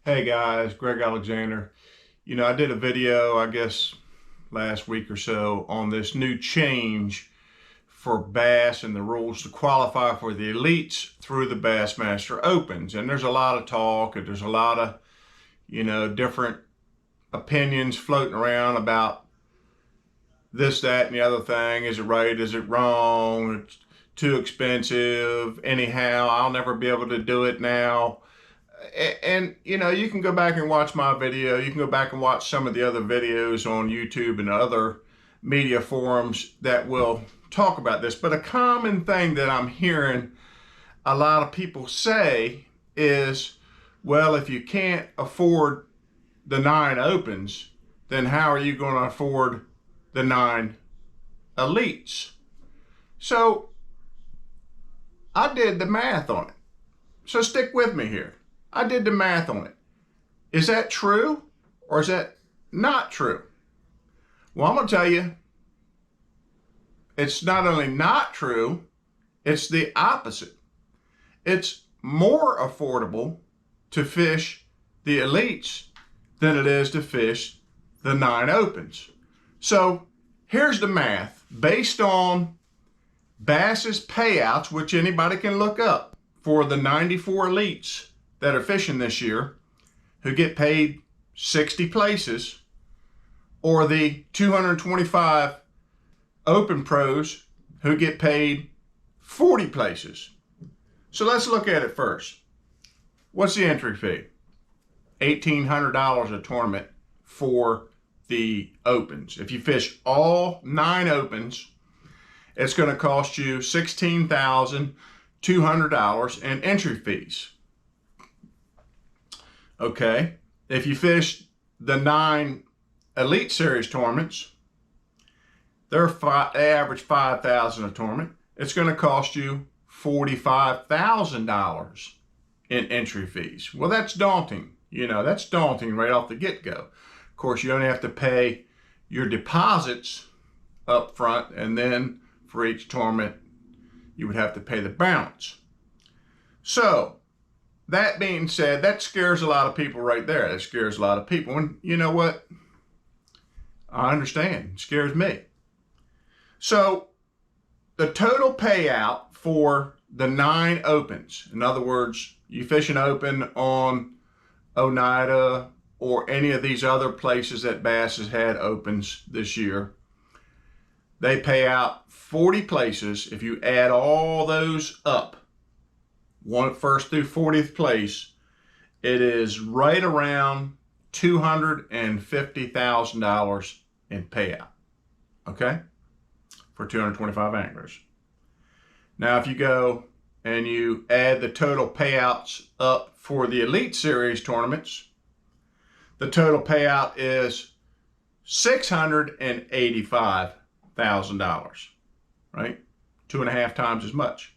Hey guys, Greg Alexander. I did a video, I guess, last week or so on this new change for bass and the rules to qualify for the elites through the Bassmaster Opens. And there's a lot of talk and there's a lot of, different opinions floating around about this, that, and the other thing. Is it right? Is it wrong? It's too expensive. Anyhow, I'll never be able to do it now. And you can go back and watch my video. You can go back and watch some of the other videos on YouTube and other media forums that will talk about this. But a common thing that I'm hearing a lot of people say is, well, if you can't afford the 9 opens, then how are you going to afford the 9 elites? So I did the math on it. So stick with me here. I did the math on it. Is that true or is that not true? Well, I'm going to tell you, it's not only not true, it's the opposite. It's more affordable to fish the elites than it is to fish the 9 opens. So here's the math based on Bass's payouts, which anybody can look up, for the 94 elites that are fishing this year who get paid 60 places, or the 225 open pros who get paid 40 places. So let's look at it first. What's the entry fee? $1,800 a tournament for the opens. If you fish all 9 opens, it's going to cost you $16,200 in entry fees. Okay, if you fish the 9 Elite Series tournaments, they average $5,000 a tournament. It's going to cost you $45,000 in entry fees. Well, that's daunting. That's daunting right off the get-go. Of course, you only have to pay your deposits up front, and then for each tournament, you would have to pay the balance. So, that being said, that scares a lot of people right there. That scares a lot of people. And you know what? I understand. It scares me. So the total payout for the 9 opens, in other words, you fish an open on Oneida or any of these other places that Bass has had opens this year, they pay out 40 places. If you add all those up, first through 40th place, it is right around $250,000 in payout, okay, for 225 anglers. Now, if you go and you add the total payouts up for the Elite Series tournaments, the total payout is $685,000, right? 2.5 times as much.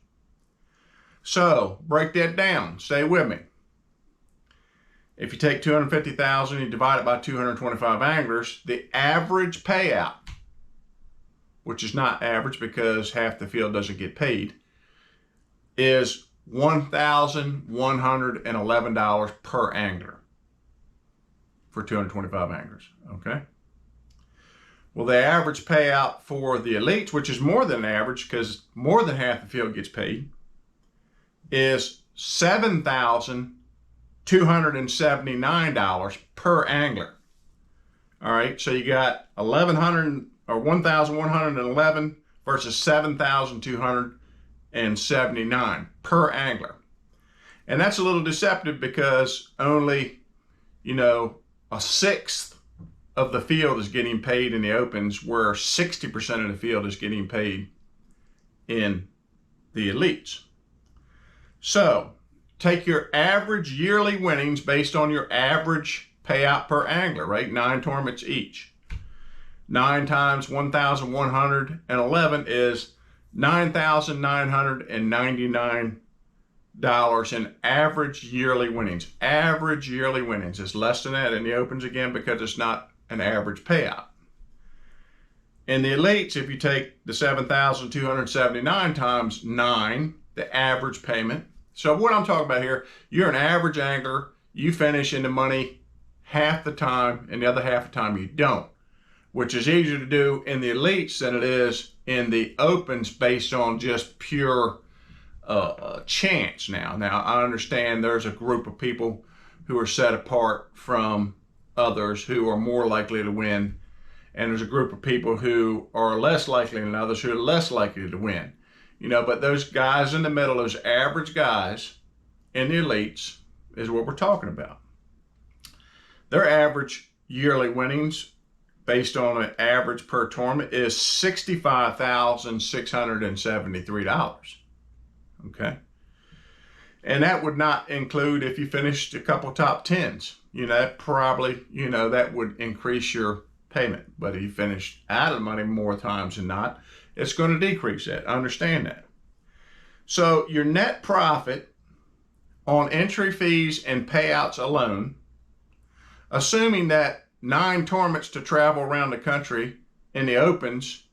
So break that down. Stay with me. If you take 250,000 and you divide it by 225 anglers, the average payout, which is not average because half the field doesn't get paid, is $1,111 per angler for 225 anglers. Okay. Well, the average payout for the elites, which is more than average because more than half the field gets paid, is $7,279 per angler. All right, so you got 1,111 versus 7,279 per angler. And that's a little deceptive because only, a sixth of the field is getting paid in the opens, where 60% of the field is getting paid in the elites. So take your average yearly winnings based on your average payout per angler, right? 9 tournaments each. 9 times 1,111 is $9,999 in average yearly winnings. Average yearly winnings is less than that in the opens, again, because it's not an average payout. In the elites, if you take the 7,279 times 9, the average payment. So what I'm talking about here, you're an average angler, you finish in the money half the time, and the other half the time you don't, which is easier to do in the elites than it is in the opens based on just pure chance. Now I understand there's a group of people who are set apart from others who are more likely to win, and there's a group of people who are less likely than others who are less likely to win. But those guys in the middle, those average guys in the elites, is what we're talking about. Their average yearly winnings based on an average per tournament is $65,673. Okay. And that would not include if you finished a couple top tens. That probably, that would increase your payment. But if you finish out of the money more times than not, it's going to decrease that. Understand that. So your net profit on entry fees and payouts alone, assuming that 9 tournaments to travel around the country in the opens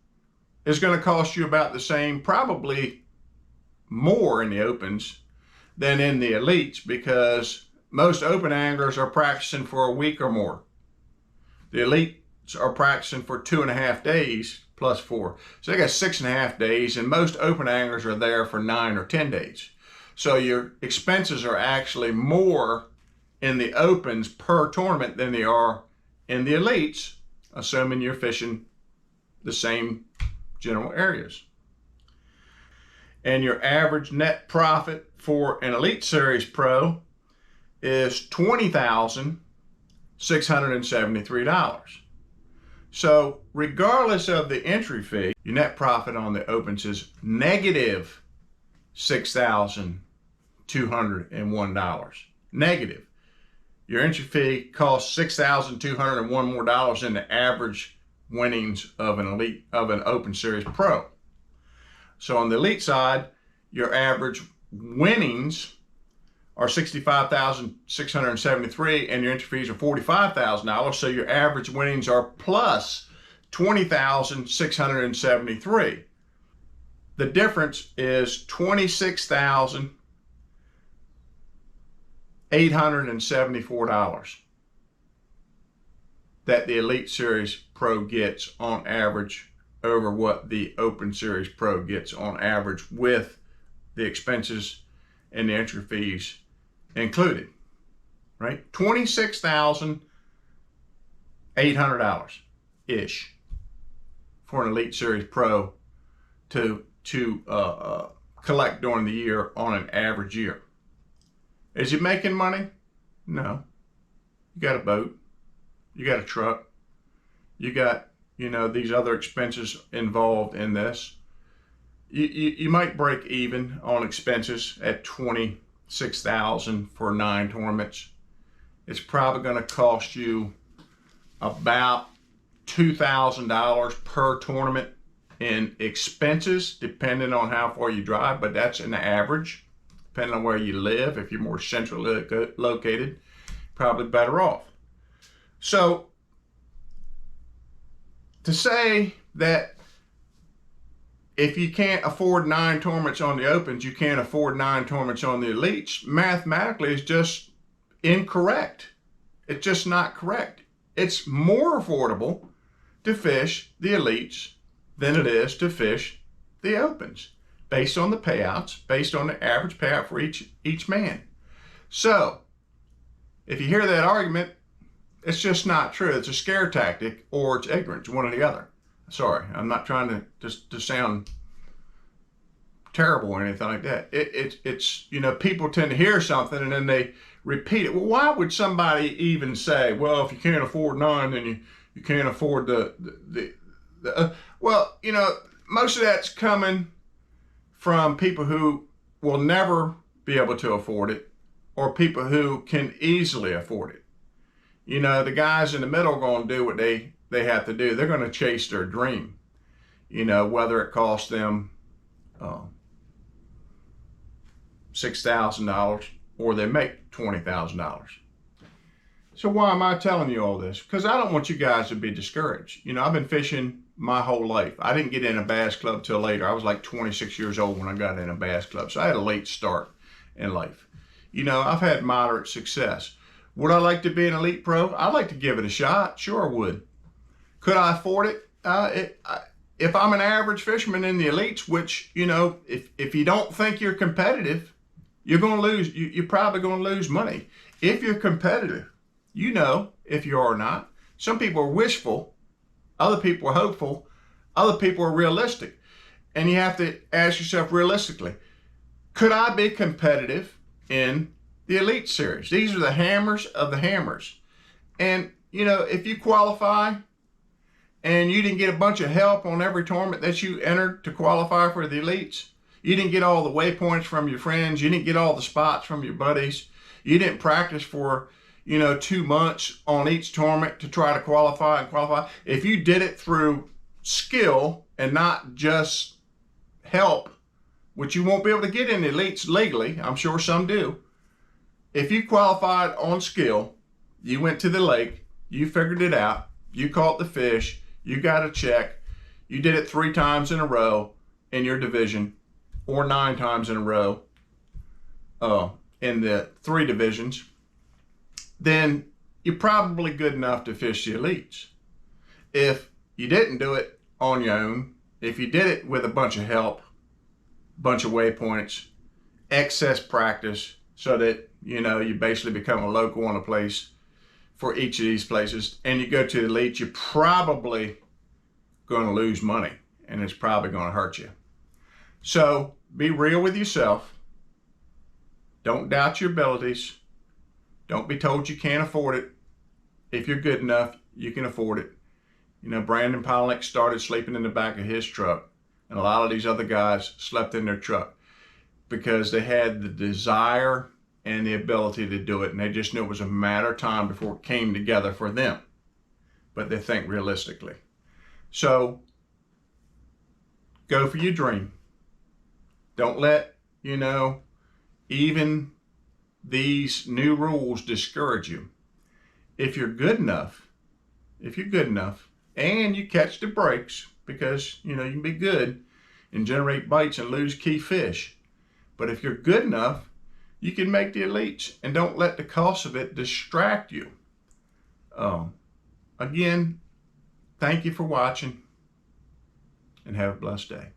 is going to cost you about the same, probably more in the opens than in the elites, because most open anglers are practicing for a week or more. The elites are practicing for 2.5 days plus 4. So they got 6.5 days, and most open anglers are there for 9 or 10 days. So your expenses are actually more in the opens per tournament than they are in the elites, assuming you're fishing the same general areas. And your average net profit for an Elite Series Pro is $20,673. So regardless of the entry fee, your net profit on the opens is negative $6,201. Negative. Your entry fee costs $6,201 more than the average winnings of an Open Series Pro. So on the elite side, your average winnings are $65,673 and your entry fees are $45,000. So your average winnings are plus $20,673. The difference is $26,874 that the Elite Series Pro gets on average over what the Open Series Pro gets on average, with the expenses and the entry fees included, right? $26,800-ish for an Elite Series Pro to collect during the year on an average year. Is it making money? No. You got a boat, you got a truck, you got, these other expenses involved in this. You might break even on expenses at $26,000 for 9 tournaments. It's probably going to cost you about $2,000 per tournament in expenses, depending on how far you drive, but that's an average. Depending on where you live, if you're more centrally located, probably better off. So to say that if you can't afford 9 tournaments on the Opens, you can't afford 9 tournaments on the Elites, mathematically is just incorrect. It's just not correct. It's more affordable to fish the Elites than it is to fish the Opens, based on the payouts, based on the average payout for each man. So if you hear that argument, it's just not true. It's a scare tactic, or it's ignorance, one or the other. Sorry, I'm not trying to sound terrible or anything like that. It's people tend to hear something and then they repeat it. Well, why would somebody even say, well, if you can't afford 9, then you can't afford well, most of that's coming from people who will never be able to afford it, or people who can easily afford it. The guys in the middle are going to do what they have to do. They're going to chase their dream, whether it costs them $6,000 or they make $20,000. So why am I telling you all this? Because I don't want you guys to be discouraged. I've been fishing my whole life. I didn't get in a bass club till later. I was like 26 years old when I got in a bass club. So I had a late start in life. I've had moderate success. Would I like to be an elite pro? I'd like to give it a shot. Sure I would. Could I afford it? If I'm an average fisherman in the elites, which, you know, if you don't think you're competitive, you're going to lose. You're probably going to lose money. If you're competitive, you know if you are or not. Some people are wishful. Other people are hopeful. Other people are realistic. And you have to ask yourself realistically, could I be competitive in the elite series? These are the hammers of the hammers. And, you know, if you qualify and you didn't get a bunch of help on every tournament that you entered to qualify for the elites, you didn't get all the waypoints from your friends, you didn't get all the spots from your buddies, you didn't practice for, you know, 2 months on each tournament to try to qualify and qualify. If you did it through skill and not just help, which you won't be able to get in the elites legally, I'm sure some do. If you qualified on skill, you went to the lake, you figured it out, you caught the fish, you got a check, you did it 3 times in a row in your division, or 9 times in a row in the 3 divisions, then you're probably good enough to fish the elites. If you didn't do it on your own, if you did it with a bunch of help, bunch of waypoints, excess practice, so that, you know, you basically become a local on a place for each of these places, and you go to the elite, you're probably going to lose money, and it's probably going to hurt you. So be real with yourself. Don't doubt your abilities. Don't be told you can't afford it. If you're good enough, you can afford it. You know, Brandon Polnick started sleeping in the back of his truck, and a lot of these other guys slept in their truck because they had the desire and the ability to do it, and they just knew it was a matter of time before it came together for them. But they think realistically. So go for your dream. Don't let, you know, even these new rules discourage you. If you're good enough, and you catch the breaks, because, you know, you can be good and generate bites and lose key fish. But if you're good enough, you can make the elites, and don't let the cost of it distract you. Again, thank you for watching, and have a blessed day.